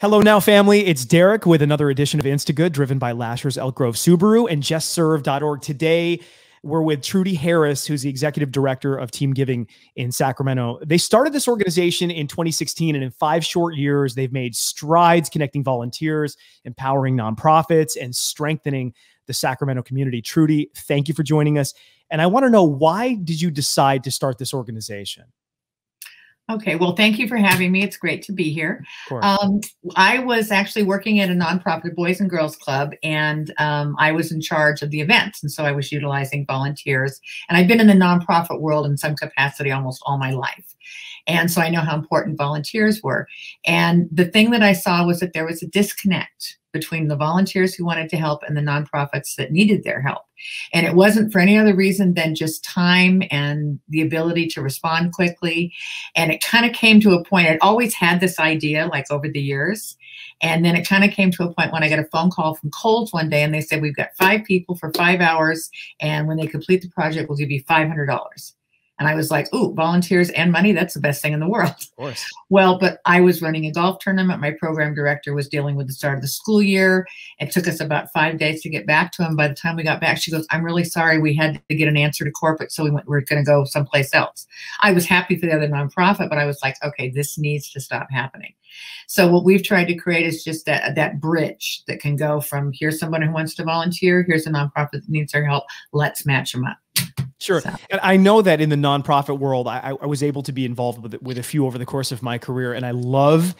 Hello now, family. It's Darik with another edition of Instagood, driven by Lasher's Elk Grove Subaru and JustServe.org. Today, we're with Trudy Harris, who's the executive director of Team Giving in Sacramento. They started this organization in 2016, and in 5 short years, they've made strides connecting volunteers, empowering nonprofits, and strengthening the Sacramento community. Trudy, thank you for joining us. And I want to know, why did you decide to start this organization? Okay, well, thank you for having me. It's great to be here. I was actually working at a nonprofit Boys and Girls Club, and I was in charge of the events. And so I was utilizing volunteers. And I've been in the nonprofit world in some capacity almost all my life. And so I know how important volunteers were. And the thing that I saw was that there was a disconnect between the volunteers who wanted to help and the nonprofits that needed their help. And it wasn't for any other reason than just time and the ability to respond quickly. And it kind of came to a point, I'd always had this idea like over the years. And then it kind of came to a point when I got a phone call from Kohl's one day, and they said, we've got 5 people for 5 hours. And when they complete the project, we'll give you $500. And I was like, ooh, volunteers and money, that's the best thing in the world. Of course. Well, but I was running a golf tournament. My program director was dealing with the start of the school year. It took us about 5 days to get back to him. By the time we got back, she goes, I'm really sorry. We had to get an answer to corporate, so we're going to go someplace else. I was happy for the other nonprofit, but I was like, okay, this needs to stop happening. So what we've tried to create is just that bridge that can go from, here's someone who wants to volunteer, here's a nonprofit that needs our help, let's match them up. Sure. So. And I know that in the nonprofit world, I was able to be involved with a few over the course of my career. And I love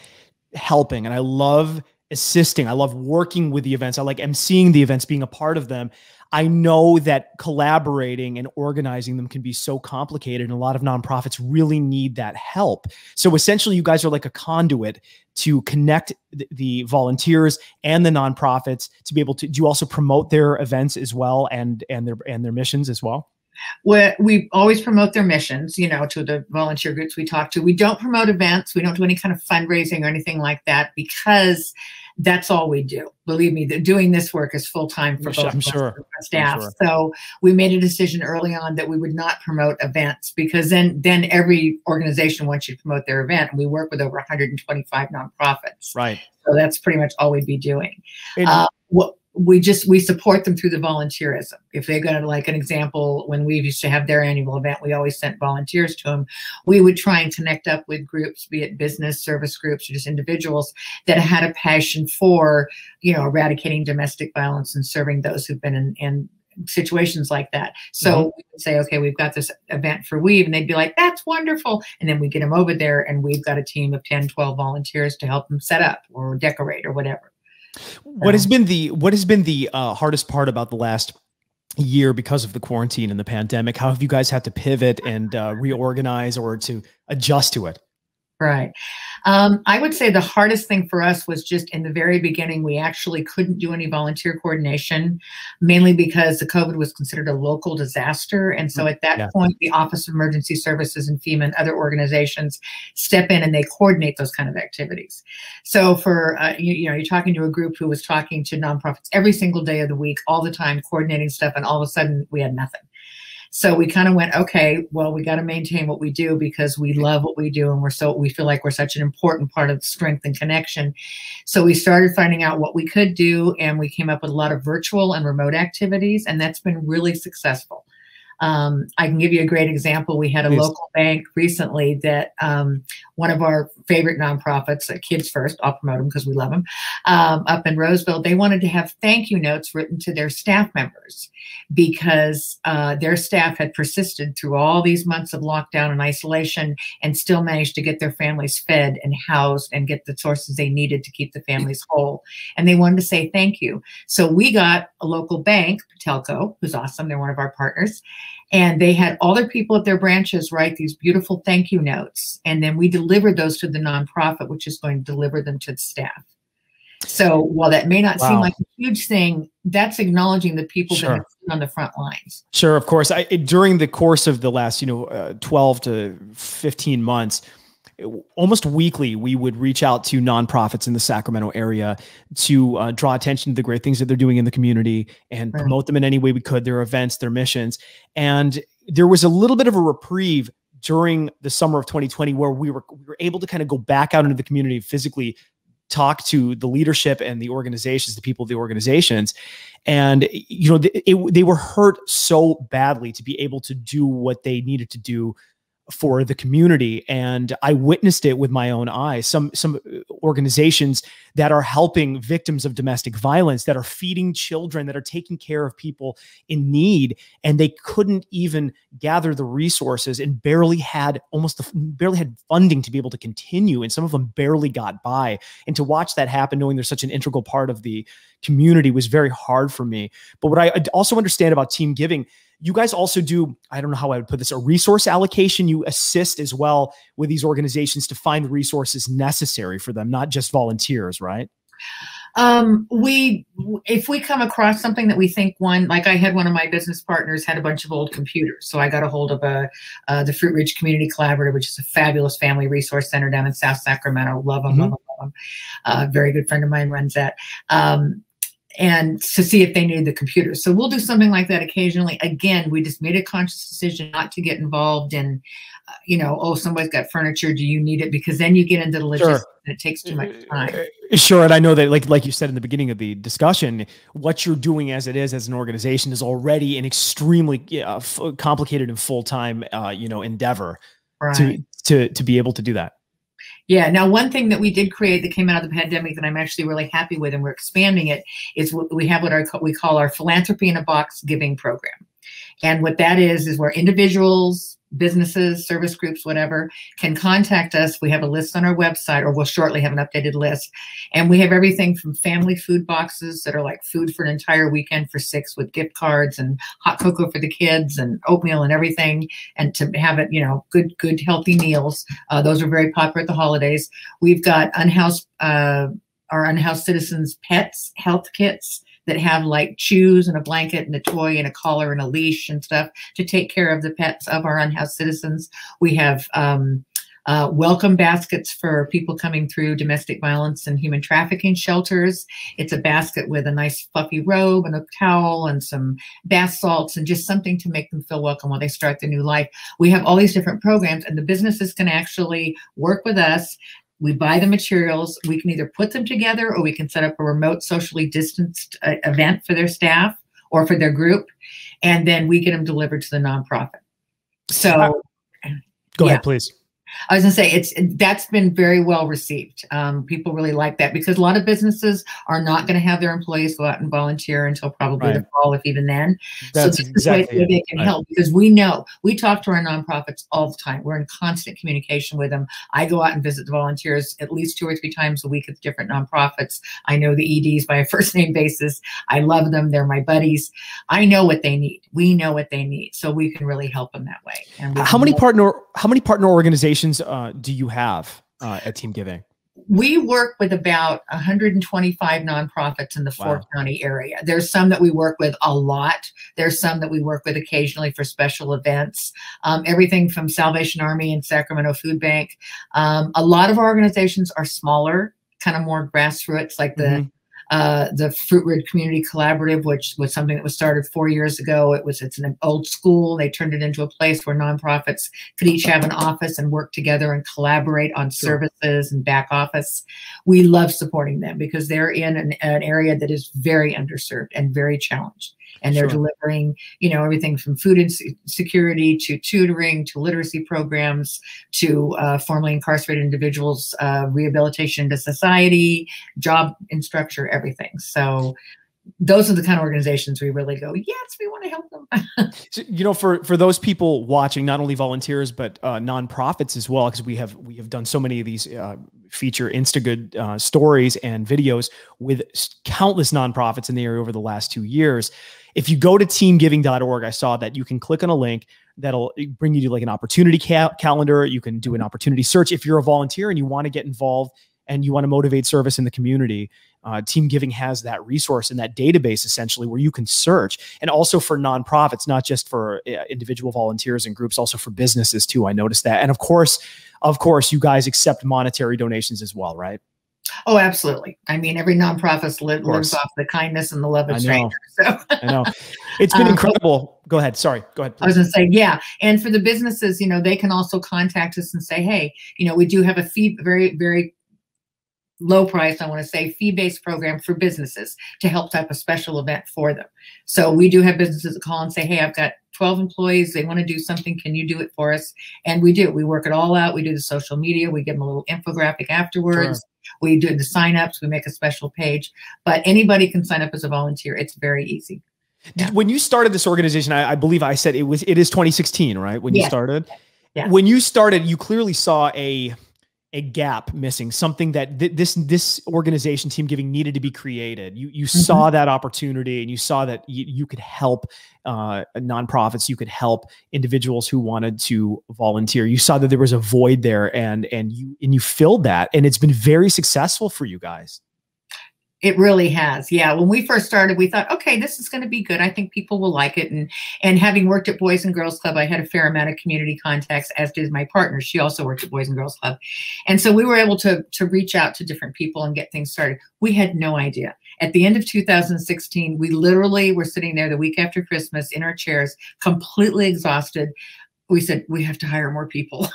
helping, and I love assisting. I love working with the events. I like emceeing the events, being a part of them. I know that collaborating and organizing them can be so complicated, and a lot of nonprofits really need that help. So essentially, you guys are like a conduit to connect the volunteers and the nonprofits to be able to. Do you also promote their events as well, and their missions as well? Well, we always promote their missions, you know, to the volunteer groups we talk to. We don't promote events. We don't do any kind of fundraising or anything like that, because that's all we do. Believe me, that doing this work is full-time for both staff. Sure. So we made a decision early on that we would not promote events, because then every organization wants you to promote their event. And we work with over 125 nonprofits. Right. So that's pretty much all we'd be doing. We support them through the volunteerism. If they got, like an example, when we used to have their annual event, we always sent volunteers to them. We would try and connect up with groups, be it business, service groups, or just individuals that had a passion for, you know, eradicating domestic violence and serving those who've been in situations like that. So we would say, okay, we've got this event for Weave, and they'd be like, that's wonderful. And then we get them over there, and we've got a team of 10, 12 volunteers to help them set up or decorate or whatever. What has been the hardest part about the last year because of the quarantine and the pandemic? How have you guys had to pivot and reorganize or to adjust to it? Right. I would say the hardest thing for us was just in the very beginning, we actually couldn't do any volunteer coordination, mainly because the COVID was considered a local disaster. And so at that point, the Office of Emergency Services and FEMA and other organizations step in and they coordinate those kind of activities. So for, you know, you're talking to a group who was talking to nonprofits every single day of the week, all the time, coordinating stuff, and all of a sudden we had nothing. So we kind of went, okay, well, we got to maintain what we do because we love what we do, and we feel like we're such an important part of the strength and connection. So we started finding out what we could do, and we came up with a lot of virtual and remote activities, and that's been really successful. I can give you a great example. We had a local bank recently that one of our favorite nonprofits, Kids First, I'll promote them because we love them, up in Roseville, they wanted to have thank you notes written to their staff members because their staff had persisted through all these months of lockdown and isolation and still managed to get their families fed and housed and get the sources they needed to keep the families whole. And they wanted to say thank you. So we got a local bank, Telco, who's awesome. They're one of our partners. And they had all their people at their branches write these beautiful thank you notes. And then we delivered those to the nonprofit, which is going to deliver them to the staff. So while that may not seem like a huge thing, that's acknowledging the people that have been on the front lines. Sure, of course. During the course of the last, 12 to 15 months, almost weekly, we would reach out to nonprofits in the Sacramento area to draw attention to the great things that they're doing in the community and promote them in any way we could, their events, their missions. And there was a little bit of a reprieve during the summer of 2020 where we were able to kind of go back out into the community physically talk to the leadership and the organizations, the people of the organizations, and they were hurt so badly to be able to do what they needed to do for the community. And I witnessed it with my own eyes. Some organizations that are helping victims of domestic violence, that are feeding children, that are taking care of people in need, and they couldn't even gather the resources and barely had funding to be able to continue. And some of them barely got by. And to watch that happen, knowing they're such an integral part of the community, was very hard for me. But what I also understand about team giving, you guys also do, I don't know how I would put this, a resource allocation. You assist as well with these organizations to find the resources necessary for them, not just volunteers, right? If we come across something that we think like I had one of my business partners had a bunch of old computers. So I got a hold of the Fruit Ridge Community Collaborative, which is a fabulous family resource center down in South Sacramento. Love them, love them, love them. A very good friend of mine runs that. And to see if they needed the computers. So we'll do something like that occasionally. Again, we just made a conscious decision not to get involved in, oh, somebody's got furniture, do you need it? Because then you get into the logistics and it takes too much time. Sure. And I know that like you said in the beginning of the discussion, what you're doing as it is as an organization is already an extremely complicated and full-time, endeavor, right, to be able to do that. Yeah. Now, one thing that we did create that came out of the pandemic that I'm actually really happy with, and we're expanding it, is we have what we call our Philanthropy in a Box giving program. And what that is where individuals, businesses, service groups, whatever, can contact us. We have a list on our website, or we'll shortly have an updated list. And we have everything from family food boxes that are like food for an entire weekend for 6 with gift cards and hot cocoa for the kids and oatmeal and everything. And to have it, good, healthy meals. Those are very popular at the holidays. We've got our unhoused citizens' pets health kits that have like chews and a blanket and a toy and a collar and a leash and stuff to take care of the pets of our unhoused citizens. We have welcome baskets for people coming through domestic violence and human trafficking shelters. It's a basket with a nice fluffy robe and a towel and some bath salts and just something to make them feel welcome while they start their new life. We have all these different programs, and the businesses can actually work with us. We buy the materials. We can either put them together, or we can set up a remote, socially distanced event for their staff or for their group, and then we get them delivered to the nonprofit. So, go ahead, please. I was gonna say that's been very well received. People really like that because a lot of businesses are not going to have their employees go out and volunteer until probably the fall, if even then. That's so this is a way they can help, because we talk to our nonprofits all the time. We're in constant communication with them. I go out and visit the volunteers at least 2 or 3 times a week at different nonprofits. I know the EDs by a first name basis. I love them. They're my buddies. I know what they need. We know what they need, so we can really help them that way. And how many partner organizations do you have at Team Giving? We work with about 125 nonprofits in the 4-county area. There's some that we work with a lot. There's some that we work with occasionally for special events. Everything from Salvation Army and Sacramento Food Bank. A lot of our organizations are smaller, kind of more grassroots, like the Fruit Ridge Community Collaborative, which was something that was started 4 years ago. It's an old school. They turned it into a place where nonprofits could each have an office and work together and collaborate on services and back office. We love supporting them because they're in an area that is very underserved and very challenged. And they're delivering, everything from food insecurity to tutoring to literacy programs to formerly incarcerated individuals, rehabilitation to society, job instructor, everything. So those are the kind of organizations we really go, yes, we want to help them. So, for those people watching, not only volunteers, but nonprofits as well, because we have done so many of these feature Instagood stories and videos with countless nonprofits in the area over the last 2 years. If you go to teamgiving.org, I saw that you can click on a link that'll bring you to like an opportunity calendar. You can do an opportunity search. If you're a volunteer and you want to get involved and you want to motivate service in the community, Team Giving has that resource and that database essentially where you can search. And also for nonprofits, not just for individual volunteers and groups, also for businesses too. I noticed that. And of course, you guys accept monetary donations as well, right? Oh, absolutely. I mean, every nonprofit lives off the kindness and the love of strangers. So. I know. It's been incredible. Go ahead. Sorry. Go ahead. Please. I was going to say, yeah. And for the businesses, they can also contact us and say, hey, we do have a very, very low price, I want to say, fee-based program for businesses to help type a special event for them. So we do have businesses that call and say, hey, I've got 12 employees. They want to do something. Can you do it for us? And we do. We work it all out. We do the social media. We give them a little infographic afterwards. Sure. We do the signups. We make a special page. But anybody can sign up as a volunteer. It's very easy. Yeah. When you started this organization, I believe I said it is 2016, right? When you started? Yeah. When you started, you clearly saw a gap missing, something that this organization, Team Giving, needed to be created. You saw that opportunity, and you saw that you could help nonprofits, you could help individuals who wanted to volunteer. You saw that there was a void there, and you filled that, and it's been very successful for you guys. It really has. Yeah. When we first started, we thought, okay, this is going to be good. I think people will like it. And having worked at Boys and Girls Club, I had a fair amount of community contacts, as did my partner. She also worked at Boys and Girls Club. And so we were able to reach out to different people and get things started. We had no idea. At the end of 2016, we literally were sitting there the week after Christmas in our chairs, completely exhausted. We said, we have to hire more people.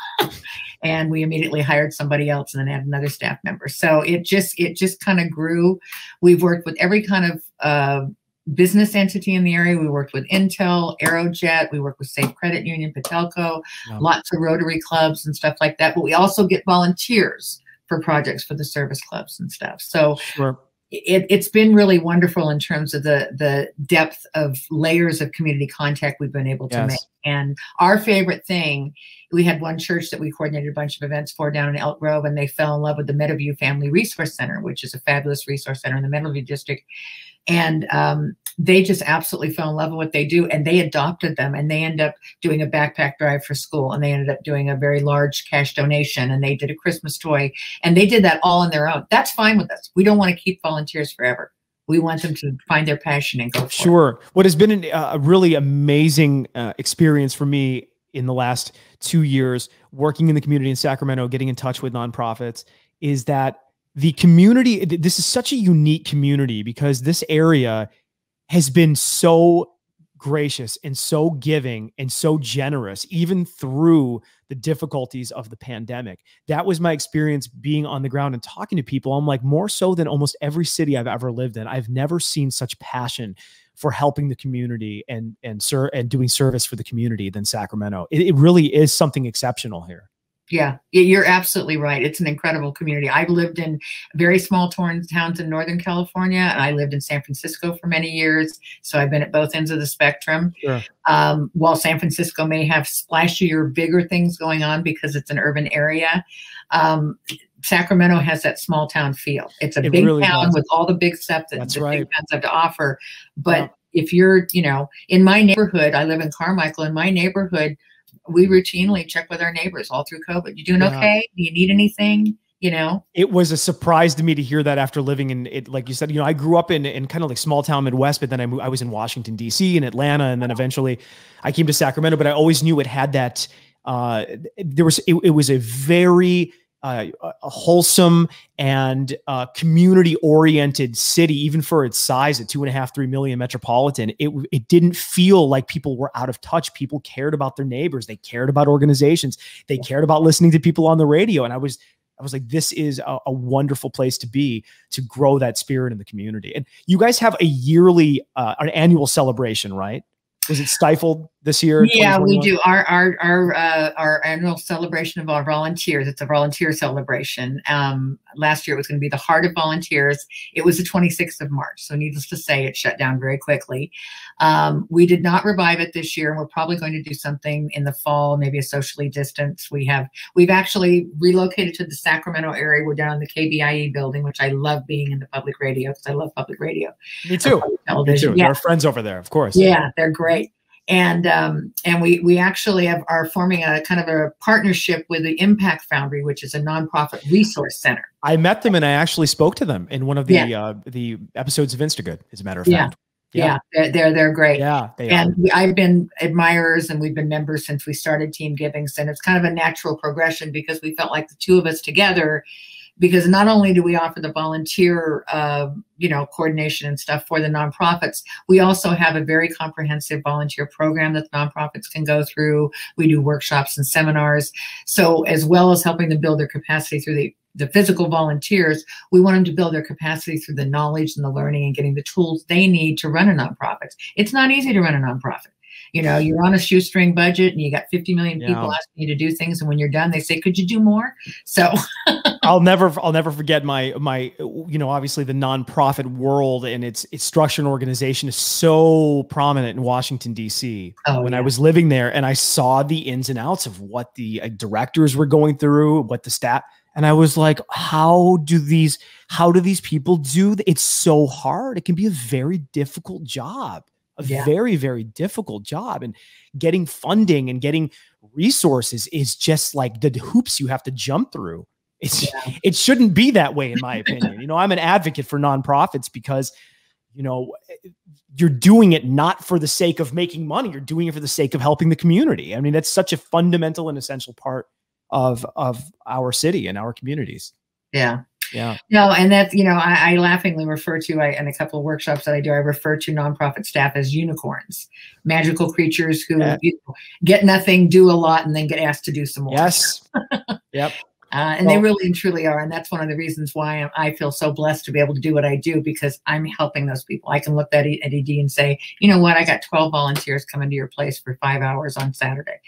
And we immediately hired somebody else and then added another staff member. So it just kind of grew. We've worked with every kind of business entity in the area. We worked with Intel, Aerojet. We work with Safe Credit Union, Patelco, lots of Rotary clubs and stuff like that. But we also get volunteers for projects for the service clubs and stuff. So sure. It's been really wonderful in terms of the depth of layers of community contact we've been able to make. And our favorite thing, we had one church that we coordinated a bunch of events for down in Elk Grove, and they fell in love with the Meadowview Family Resource Center, which is a fabulous resource center in the Meadowview district. And they just absolutely fell in love with what they do, and they adopted them, and they ended up doing a backpack drive for school, and they ended up doing a very large cash donation, and they did a Christmas toy, and they did that all on their own. That's fine with us. We don't want to keep volunteers forever. We want them to find their passion and go for it. Sure. What has been a really amazing experience for me in the last 2 years working in the community in Sacramento, getting in touch with nonprofits, is that the community, this is such a unique community because this area has been so gracious and so giving and so generous, even through the difficulties of the pandemic. That was my experience being on the ground and talking to people. I'm like, more so than almost every city I've ever lived in, I've never seen such passion for helping the community and doing service for the community than Sacramento. It really is something exceptional here. Yeah, you're absolutely right. It's an incredible community. I've lived in very small towns in Northern California, and I lived in San Francisco for many years. So I've been at both ends of the spectrum. Sure. While San Francisco may have splashier, bigger things going on because it's an urban area, Sacramento has that small town feel. It's a big really town with all the big stuff that the big towns have to offer. But if you're, in my neighborhood, I live in Carmichael, in my neighborhood, we routinely check with our neighbors all through COVID. You doing okay? Do you need anything? It was a surprise to me to hear that after living in it. Like you said, I grew up in kind of like small town Midwest, but then I was in Washington, D.C. and Atlanta. And then eventually I came to Sacramento, but I always knew it had that, it was a very a wholesome and community-oriented city, even for its size at 2.5, 3 million metropolitan. It didn't feel like people were out of touch. People cared about their neighbors. They cared about organizations. They cared about listening to people on the radio. And I was like, this is a wonderful place to be, to grow that spirit in the community. And you guys have a yearly, an annual celebration, right? Was it stifled this year? Yeah, we do. Our annual celebration of our volunteers. It's a volunteer celebration. Last year it was going to be the Heart of Volunteers. It was the 26th of March. So needless to say, it shut down very quickly. We did not revive it this year. And we're probably going to do something in the fall, maybe a socially distanced. We've actually relocated to the Sacramento area. We're down in the KBIE building, which I love being in the public radio because I love public radio. Me too. Television. Me too. Yeah. There are friends over there, of course. Yeah, they're great. And we actually are forming a kind of a partnership with the Impact Foundry, which is a nonprofit resource center. I met them and I actually spoke to them in one of the episodes of Instagood, as a matter of fact. Yeah, they're great. Yeah, I've been admirers and we've been members since we started Team Giving. And it's kind of a natural progression because we felt like the two of us together, because not only do we offer the volunteer, coordination and stuff for the nonprofits, we also have a very comprehensive volunteer program that the nonprofits can go through. We do workshops and seminars. So as well as helping them build their capacity through the physical volunteers. We want them to build their capacity through the knowledge and the learning and getting the tools they need to run a nonprofit. It's not easy to run a nonprofit. You know, you're on a shoestring budget and you got 50 million people asking you to do things. And when you're done, they say, could you do more? So I'll never forget my, you know, obviously the nonprofit world and its structure and organization is so prominent in Washington, DC. When I was living there and I saw the ins and outs of what the directors were going through, what the staff, and I was like, how do these people do that? It's so hard. It can be a very difficult job. Very, very difficult job, and getting funding and getting resources is just like the hoops you have to jump through. It shouldn't be that way, in my opinion. You know, I'm an advocate for nonprofits because, you know, you're doing it not for the sake of making money. You're doing it for the sake of helping the community. I mean, that's such a fundamental and essential part of our city and our communities. Yeah. Yeah. No, and that's, you know, I laughingly refer to, in a couple of workshops that I do, I refer to nonprofit staff as unicorns, magical creatures who you know, get nothing, do a lot, and then get asked to do some more. Yes. Yep. And they really and truly are. And that's one of the reasons why I feel so blessed to be able to do what I do, because I'm helping those people. I can look at ED and say, you know what, I got 12 volunteers coming to your place for 5 hours on Saturday.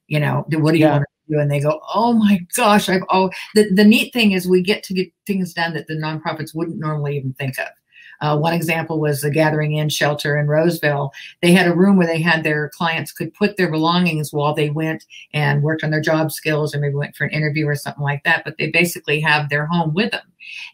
You know, what do you want to do? And they go, oh my gosh, the neat thing is we get to get things done that the nonprofits wouldn't normally even think of. One example was the Gathering Inn shelter in Roseville. They had a room where they had their clients could put their belongings while they went and worked on their job skills or maybe went for an interview or something like that. But they basically have their home with them.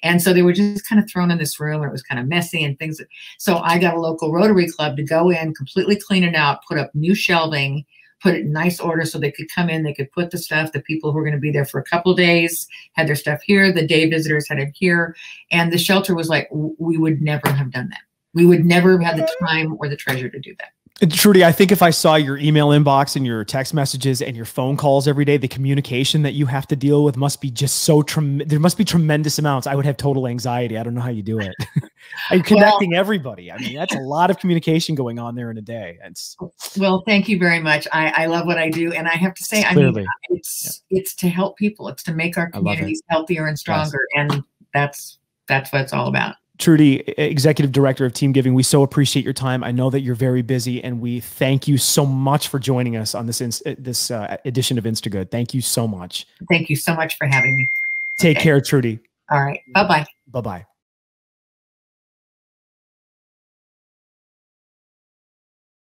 And so they were just kind of thrown in this room, and it was kind of messy and things. So I got a local Rotary Club to go in, completely clean it out, put up new shelving, put it in nice order so they could come in, they could put the stuff, the people who were going to be there for a couple of days had their stuff here, the day visitors had it here. And the shelter was like, we would never have done that. We would never have had the time or the treasure to do that. Trudy, I think if I saw your email inbox and your text messages and your phone calls every day, the communication that you have to deal with must be just so there must be tremendous amounts. I would have total anxiety. I don't know how you do it. Are you connecting everybody? I mean, that's a lot of communication going on there in a day. Well, thank you very much. I love what I do. And I have to say, Clearly. I mean, it's to help people. It's to make our communities healthier and stronger. Yes. And that's what it's all about. Trudy, Executive Director of Team Giving, we so appreciate your time. I know that you're very busy, and we thank you so much for joining us on this edition of Instagood. Thank you so much. Thank you so much for having me. Take care, Trudy. All right. Bye-bye. Bye-bye.